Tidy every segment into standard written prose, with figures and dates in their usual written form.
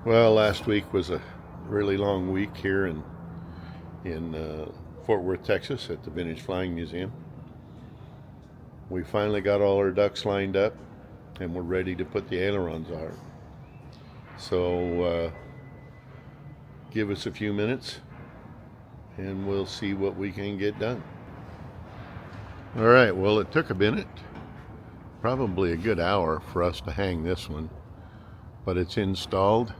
Well, last week was a really long week here in Fort Worth, Texas, at the Vintage Flying Museum. We finally got all our ducks lined up, and we're ready to put the ailerons on. So give us a few minutes, and we'll see what we can get done. All right. Well, it took a minute, probably a good hour, for us to hang this one, but it's installed.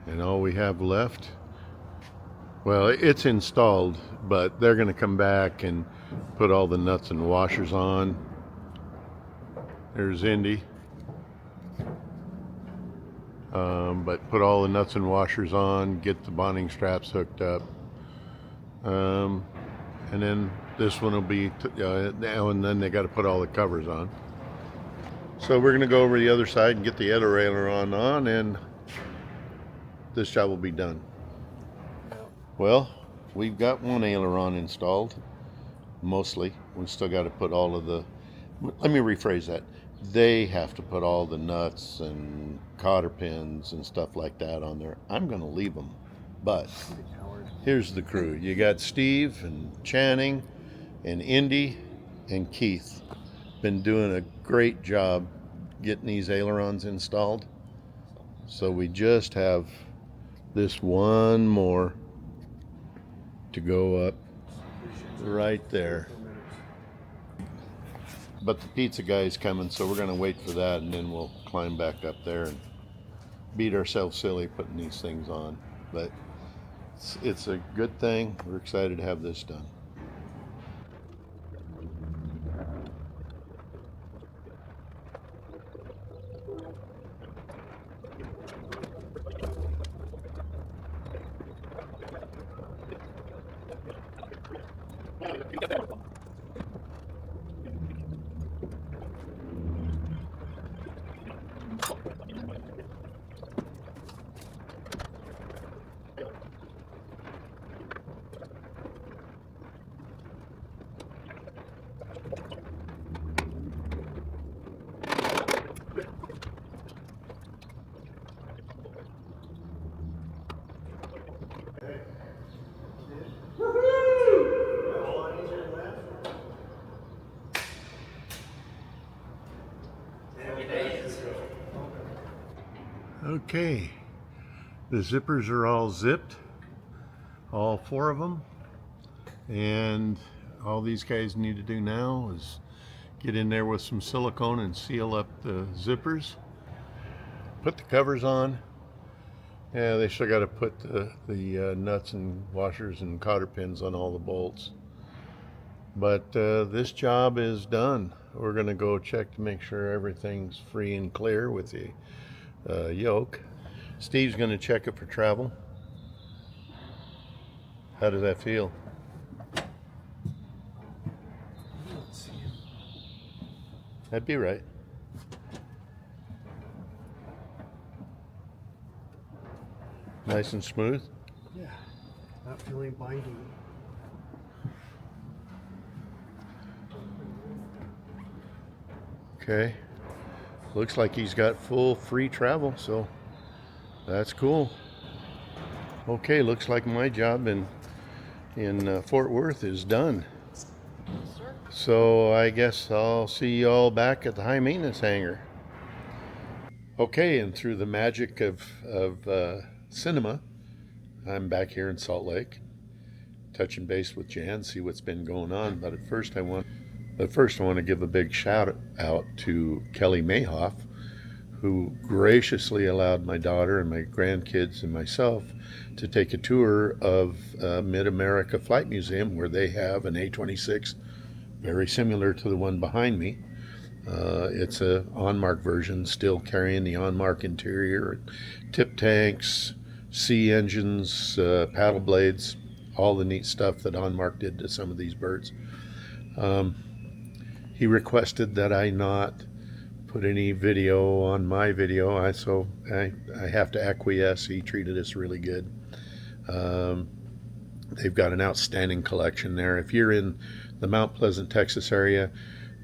And all we have left, well, it's installed, but they're going to come back and put all the nuts and washers on. There's Indy. But put all the nuts and washers on, get the bonding straps hooked up. And then this one will be, now and then they got to put all the covers on. So we're going to go over the other side and get the other aileron on, and this job will be done. Well, we've got one aileron installed, mostly. We still got to put all of the, let me rephrase that. They have to put all the nuts and cotter pins and stuff like that on there. I'm going to leave them, but here's the crew. You got Steve and Channing and Indy and Keith. Been doing a great job getting these ailerons installed. So we just have this one more to go up right there. But the pizza guy's coming, so we're going to wait for that, and then we'll climb back up there and beat ourselves silly putting these things on. But it's a good thing. We're excited to have this done. Okay, the zippers are all zipped, all four of them, and all these guys need to do now is get in there with some silicone and seal up the zippers, put the covers on. Yeah, they still got to put the nuts and washers and cotter pins on all the bolts, but this job is done. We're going to go check to make sure everything's free and clear with the yoke. Steve's going to check it for travel. How does that feel? That'd be right. Nice and smooth? Yeah, not feeling binding. Okay. Looks like he's got full free travel, so that's cool. Okay, looks like my job in Fort Worth is done. So I guess I'll see you all back at the high maintenance hangar. Okay, and through the magic of cinema, I'm back here in Salt Lake, touching base with Jan, see what's been going on. But first I want to give a big shout out to Kelly Mayhoff, who graciously allowed my daughter and my grandkids and myself to take a tour of Mid-America Flight Museum, where they have an A-26 very similar to the one behind me. It's a on-mark version, still carrying the on-mark interior, tip tanks, sea engines, paddle blades, all the neat stuff that on-mark did to some of these birds. He requested that I not put any video on my video, so I have to acquiesce. He treated us really good. They've got an outstanding collection there. If you're in the Mount Pleasant, Texas area,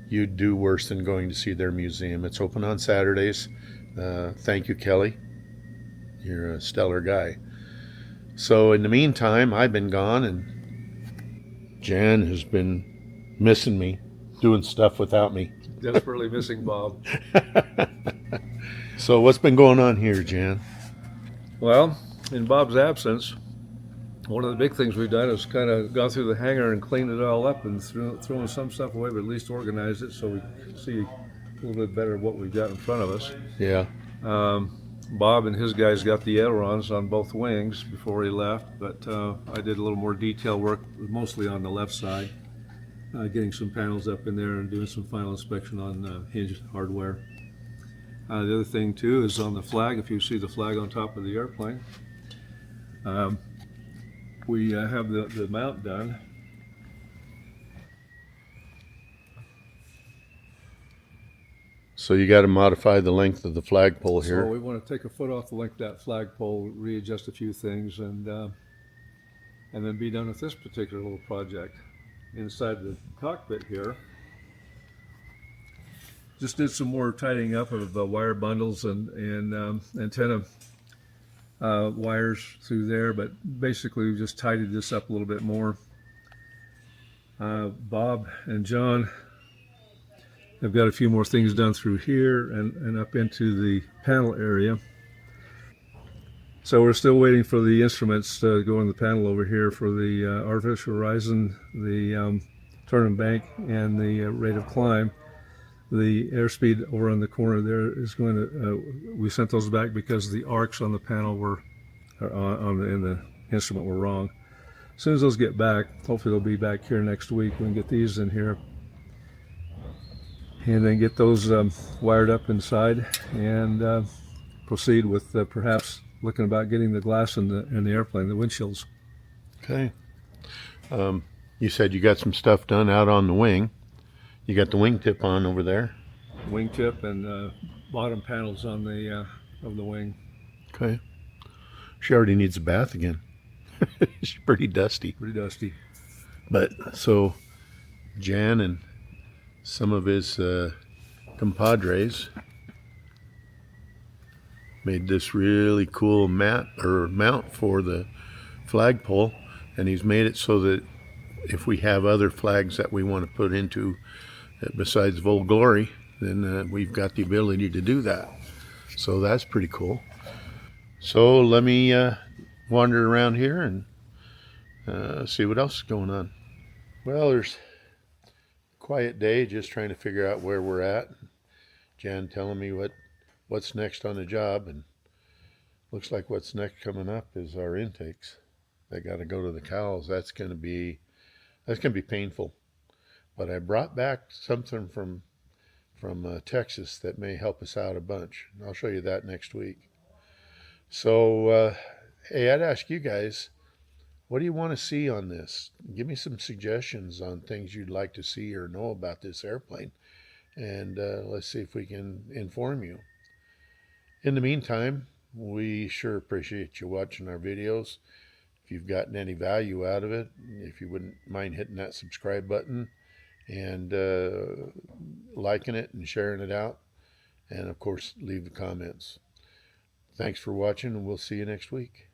you'd do worse than going to see their museum. It's open on Saturdays. Thank you, Kelly. You're a stellar guy. So in the meantime, I've been gone, and Jan has been missing me, doing stuff without me. Desperately missing Bob. So what's been going on here, Jan? Well, in Bob's absence, one of the big things we've done is kind of gone through the hangar and cleaned it all up and thrown some stuff away, but at least organized it so we can see a little bit better what we've got in front of us. Yeah. Bob and his guys got the ailerons on both wings before he left, but I did a little more detail work, mostly on the left side, getting some panels up in there and doing some final inspection on hinge hardware. The other thing too is on the flag. If you see the flag on top of the airplane, we have the mount done. So you got to modify the length of the flagpole here. So we want to take a foot off the length of that flagpole, readjust a few things, and then be done with this particular little project. Inside the cockpit here, just did some more tidying up of wire bundles and antenna wires through there, but basically we just tidied this up a little bit more. Bob and John have got a few more things done through here and up into the panel area. So we're still waiting for the instruments to go on the panel over here for the artificial horizon, the turn and bank, and the rate of climb. The airspeed over on the corner there is going to, we sent those back because the arcs on the panel were, in the instrument were wrong. As soon as those get back, hopefully they'll be back here next week. We can get these in here and then get those wired up inside and proceed with perhaps looking about getting the glass in the airplane, the windshields. Okay. You said you got some stuff done out on the wing. You got the wingtip on over there. Wingtip and bottom panels on the of the wing. Okay. She already needs a bath again. She's pretty dusty. Pretty dusty. But so Jan and some of his compadres made this really cool mount for the flagpole, and he's made it so that if we have other flags that we want to put into besides Old Glory, then we've got the ability to do that. So that's pretty cool. So let me wander around here and see what else is going on. Well, there's a quiet day, just trying to figure out where we're at. Jan telling me what's next on the job, and looks like what's next coming up is our intakes. They got to go to the cowls. That's going to be painful. But I brought back something from Texas that may help us out a bunch. I'll show you that next week. So, hey, I'd ask you guys, what do you want to see on this? Give me some suggestions on things you'd like to see or know about this airplane, and let's see if we can inform you. In the meantime, we sure appreciate you watching our videos. If you've gotten any value out of it, if you wouldn't mind hitting that subscribe button and liking it and sharing it out, and of course leave the comments. Thanks for watching, and we'll see you next week.